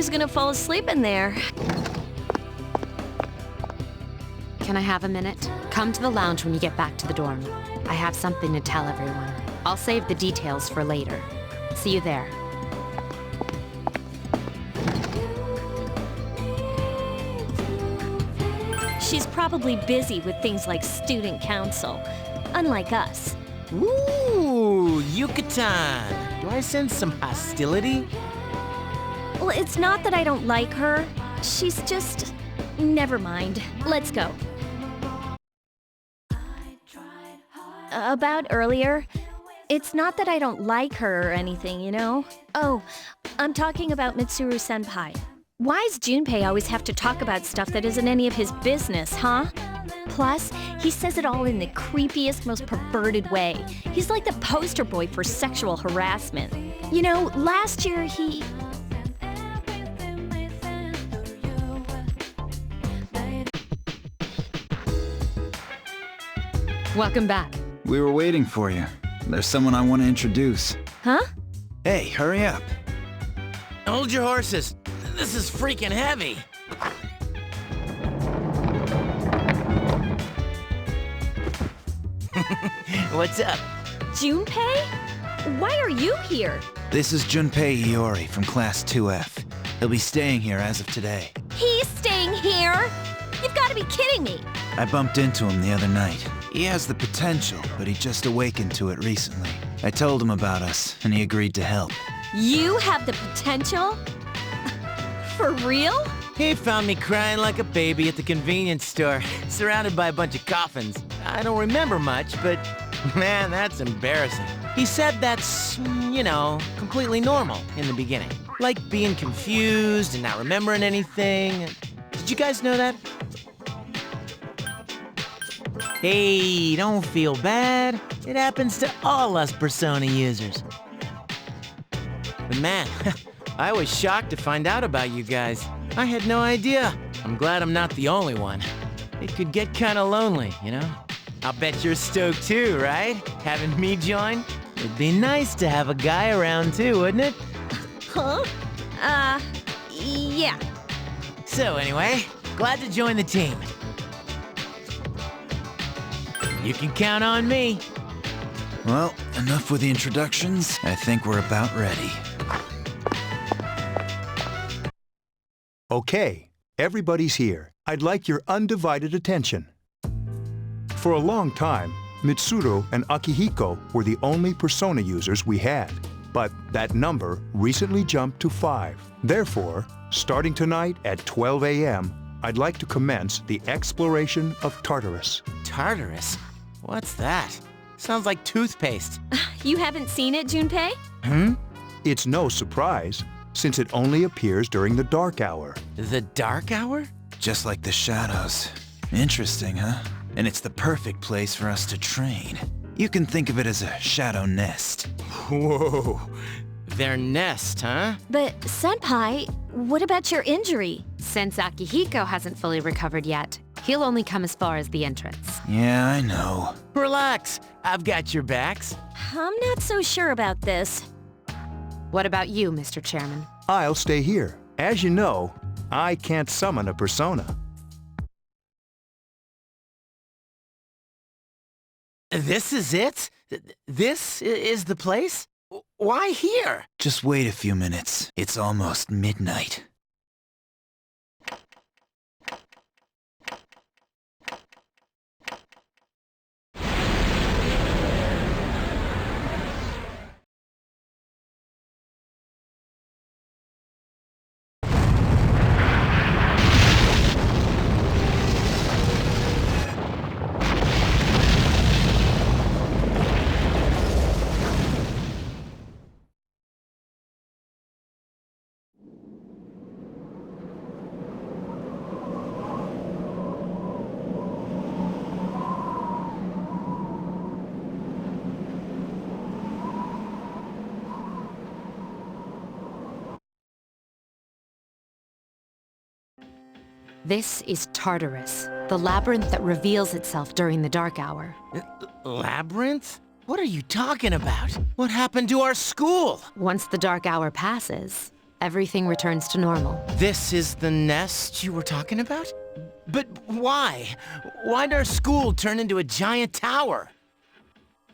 was gonna fall asleep in there. Can I have a minute? Come to the lounge when you get back to the dorm. I have something to tell everyone. I'll save the details for later. See you there. She's probably busy with things like student council, unlike us. Ooh, Yucatan. Do I sense some hostility? Well, it's not that I don't like her. She's just... Never mind. Let's go. About earlier, it's not that I don't like her or anything, you know? Oh, I'm talking about Mitsuru-senpai. Why's Junpei always have to talk about stuff that isn't any of his business, huh? Plus, he says it all in the creepiest, most perverted way. He's like the poster boy for sexual harassment. You know, last year he... Welcome back. We were waiting for you. There's someone I want to introduce. Huh? Hey, hurry up. Hold your horses. This is freaking heavy. What's up? Junpei? Why are you here? This is Junpei Iori from Class 2F. He'll be staying here as of today. He's staying here? You've got to be kidding me. I bumped into him the other night. He has the potential, but he just awakened to it recently. I told him about us, and he agreed to help. You have the potential? For real? He found me crying like a baby at the convenience store, surrounded by a bunch of coffins. I don't remember much, but man, that's embarrassing. He said that's, you know, completely normal in the beginning. Like being confused and not remembering anything. Did you guys know that? Hey, don't feel bad. It happens to all us Persona users. But man, I was shocked to find out about you guys. I had no idea. I'm glad I'm not the only one. It could get kinda lonely, you know? I'll bet you're stoked too, right? Having me join? It'd be nice to have a guy around too, wouldn't it? Huh? Yeah. So anyway, glad to join the team. You can count on me. Well, enough with the introductions. I think we're about ready. Okay, everybody's here. I'd like your undivided attention. For a long time, Mitsuru and Akihiko were the only Persona users we had. But that number recently jumped to 5. Therefore, starting tonight at 12 a.m., I'd like to commence the exploration of Tartarus. Tartarus? What's that? Sounds like toothpaste. You haven't seen it, Junpei? It's no surprise, since it only appears during the dark hour. The dark hour? Just like the shadows. Interesting, huh? And it's the perfect place for us to train. You can think of it as a shadow nest. Whoa. Their nest, huh? But, Senpai, what about your injury? Since Akihiko hasn't fully recovered yet, he'll only come as far as the entrance. Yeah, I know. Relax. I've got your backs. I'm not so sure about this. What about you, Mr. Chairman? I'll stay here. As you know, I can't summon a Persona. This is it? This is the place? Why here? Just wait a few minutes. It's almost midnight. This is Tartarus, the labyrinth that reveals itself during the dark hour. Labyrinth? What are you talking about? What happened to our school? Once the dark hour passes, everything returns to normal. This is the nest you were talking about? But why? Why'd our school turn into a giant tower?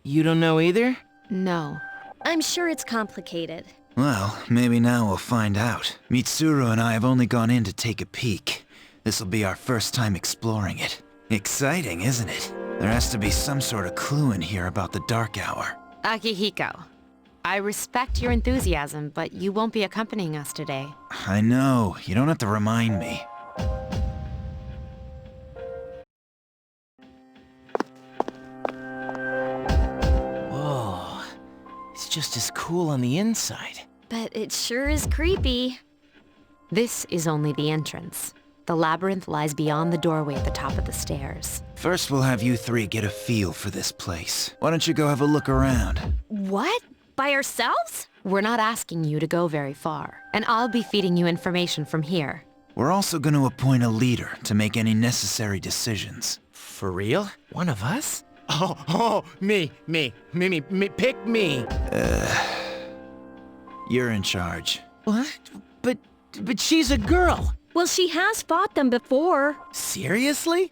You don't know either? No. I'm sure it's complicated. Well, maybe now we'll find out. Mitsuru and I have only gone in to take a peek. This'll be our first time exploring it. Exciting, isn't it? There has to be some sort of clue in here about the Dark Hour. Akihiko, I respect your enthusiasm, but you won't be accompanying us today. I know, you don't have to remind me. Whoa. It's just as cool on the inside. But it sure is creepy. This is only the entrance. The labyrinth lies beyond the doorway at the top of the stairs. First we'll have you three get a feel for this place. Why don't you go have a look around? What? By ourselves? We're not asking you to go very far, and I'll be feeding you information from here. We're also going to appoint a leader to make any necessary decisions. For real? One of us? Oh, me, pick me. You're in charge. What? But she's a girl. Well, she has fought them before. Seriously?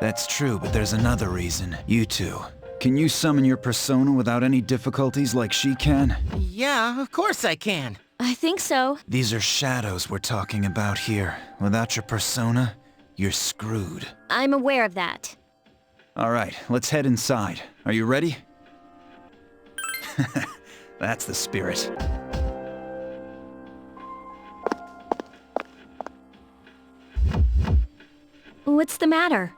That's true, but there's another reason. You two. Can you summon your persona without any difficulties like she can? Yeah, of course I can. I think so. These are shadows we're talking about here. Without your persona, you're screwed. I'm aware of that. All right, let's head inside. Are you ready? That's the spirit. What's the matter?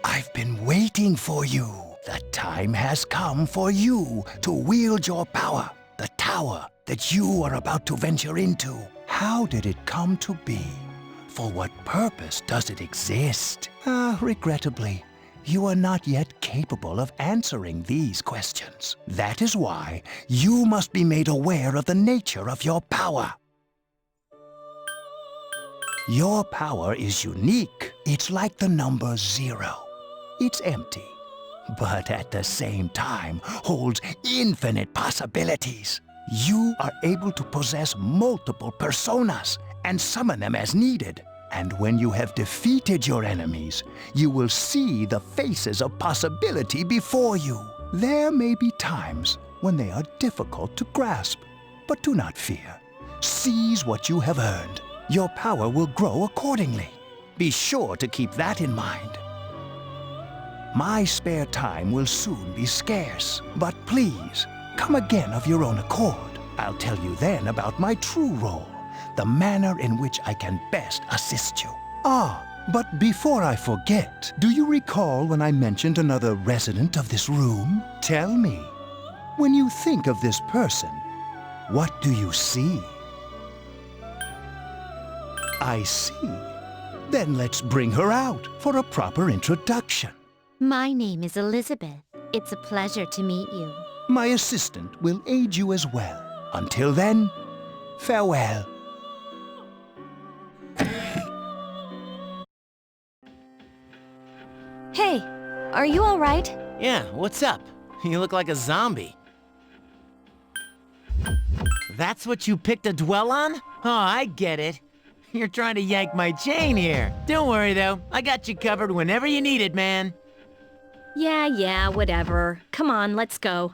I've been waiting for you. The time has come for you to wield your power. The tower that you are about to venture into. How did it come to be? For what purpose does it exist? Regrettably, you are not yet capable of answering these questions. That is why you must be made aware of the nature of your power. Your power is unique. It's like the number 0. It's empty, but at the same time holds infinite possibilities. You are able to possess multiple personas and summon them as needed. And when you have defeated your enemies, you will see the faces of possibility before you. There may be times when they are difficult to grasp, but do not fear. Seize what you have earned. Your power will grow accordingly. Be sure to keep that in mind. My spare time will soon be scarce, but please, come again of your own accord. I'll tell you then about my true role, the manner in which I can best assist you. But before I forget, do you recall when I mentioned another resident of this room? Tell me, when you think of this person, what do you see? I see. Then let's bring her out for a proper introduction. My name is Elizabeth. It's a pleasure to meet you. My assistant will aid you as well. Until then, farewell. Hey, are you all right? Yeah, what's up? You look like a zombie. That's what you picked to dwell on? Oh, I get it. You're trying to yank my chain here. Don't worry, though. I got you covered whenever you need it, man. Yeah, whatever. Come on, let's go.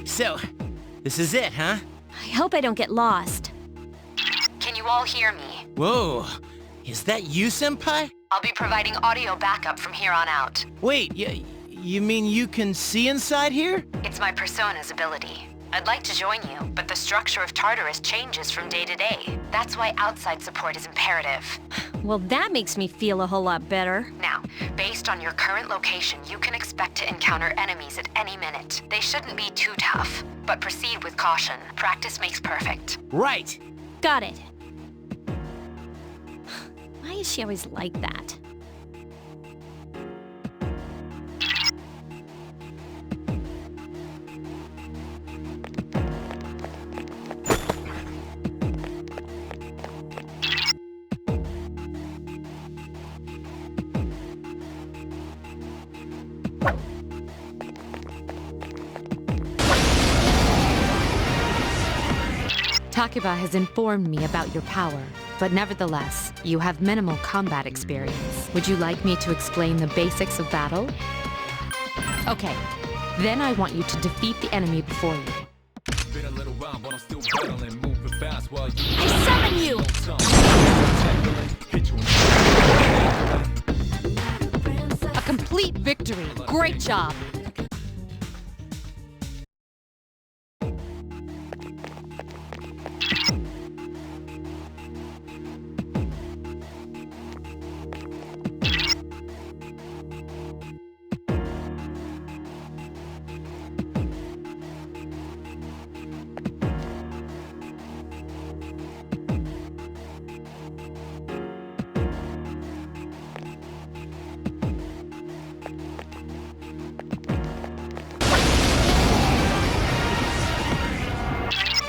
So, this is it, huh? I hope I don't get lost. Can you all hear me? Whoa, is that you, Senpai? I'll be providing audio backup from here on out. Wait, you mean you can see inside here? It's my persona's ability. I'd like to join you, but the structure of Tartarus changes from day to day. That's why outside support is imperative. Well, that makes me feel a whole lot better. Now, based on your current location, you can expect to encounter enemies at any minute. They shouldn't be too tough, but proceed with caution. Practice makes perfect. Right. Got it. Why is she always like that? Takeba has informed me about your power, but nevertheless, you have minimal combat experience. Would you like me to explain the basics of battle? Okay, then I want you to defeat the enemy before you. I summon you! A complete victory! Great job!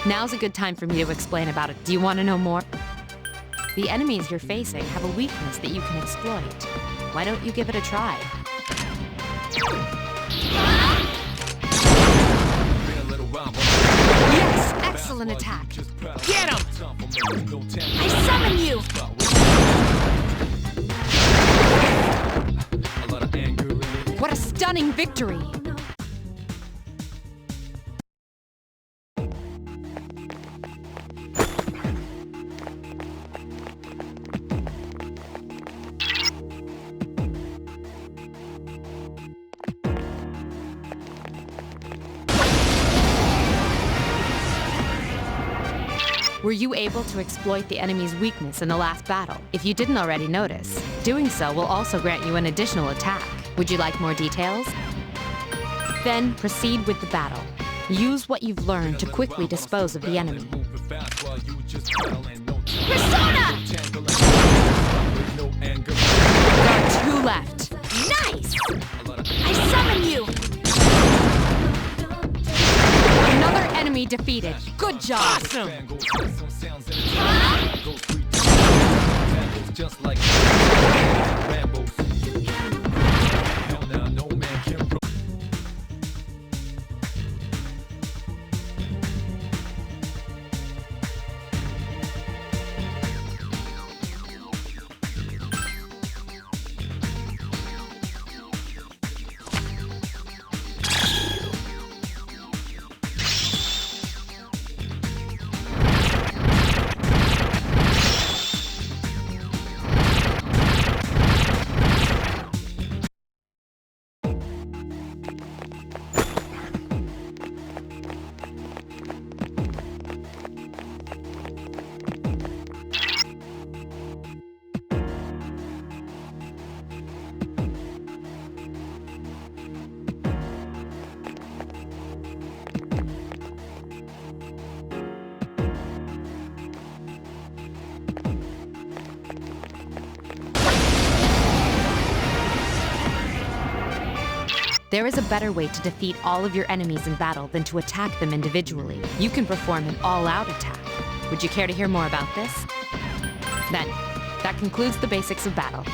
Now's a good time for me to explain about it. Do you want to know more? The enemies you're facing have a weakness that you can exploit. Why don't you give it a try? Yes! Excellent attack! Get him! I summon you! What a stunning victory! Were you able to exploit the enemy's weakness in the last battle? If you didn't already notice, doing so will also grant you an additional attack. Would you like more details? Then proceed with the battle. Use what you've learned to quickly dispose of the enemy. Persona! There are 2 left. Nice! I summon you! Another enemy defeated. Good job! Awesome! There is a better way to defeat all of your enemies in battle than to attack them individually. You can perform an all-out attack. Would you care to hear more about this? Then, that concludes the basics of battle.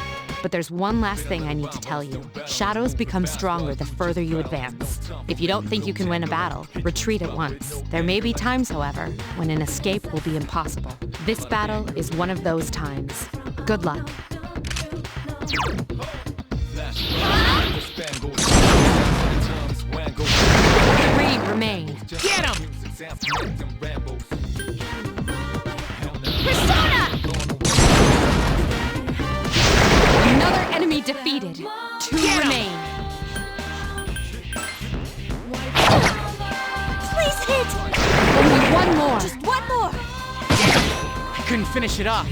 But there's one last thing I need to tell you. Shadows become stronger the further you advance. If you don't think you can win a battle, retreat at once. There may be times, however, when an escape will be impossible. This battle is one of those times. Good luck. 3 remain. Get him! Persona! Another enemy defeated. 2 remain. Please hit! One more. Just one more! I couldn't finish it off.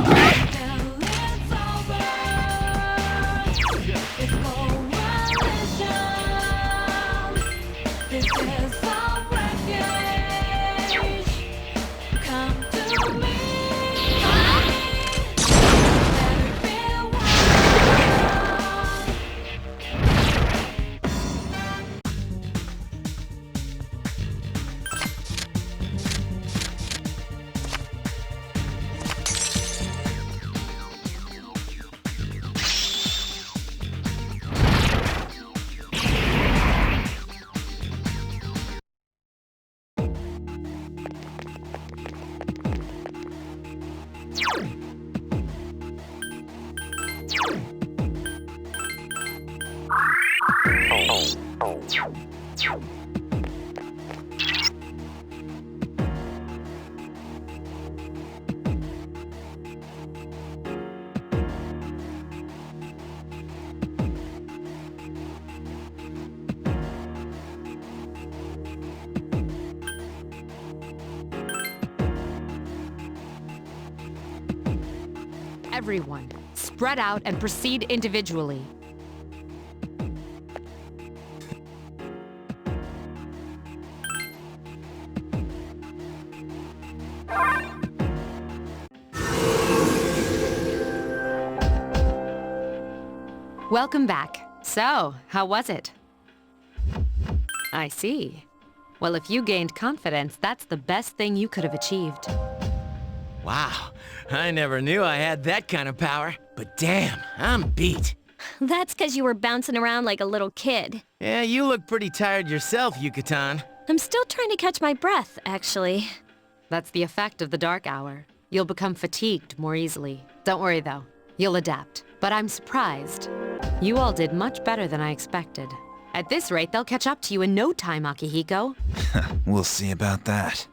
Everyone, spread out and proceed individually. Welcome back. So, how was it? I see. Well, if you gained confidence, that's the best thing you could have achieved. Wow, I never knew I had that kind of power. But damn, I'm beat. That's because you were bouncing around like a little kid. Yeah, you look pretty tired yourself, Yucatan. I'm still trying to catch my breath, actually. That's the effect of the dark hour. You'll become fatigued more easily. Don't worry, though. You'll adapt. But I'm surprised. You all did much better than I expected. At this rate, they'll catch up to you in no time, Akihiko. We'll see about that.